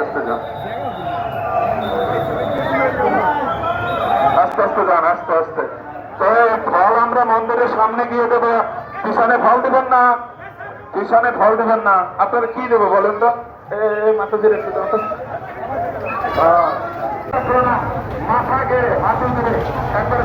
আস্তে যান, আস্তে আস্তে যান, আস্তে আস্তে। তো ফল আমরা মন্দিরের সামনে গিয়ে দেবো, পিছনে ফল দিবেন না, পিছনে ফল দিবেন না। আপনারা কি দেবো বলেন তো? মাতাজির একটু দাও তো। মাথা গেড়ে মাথা গেড়ে একবার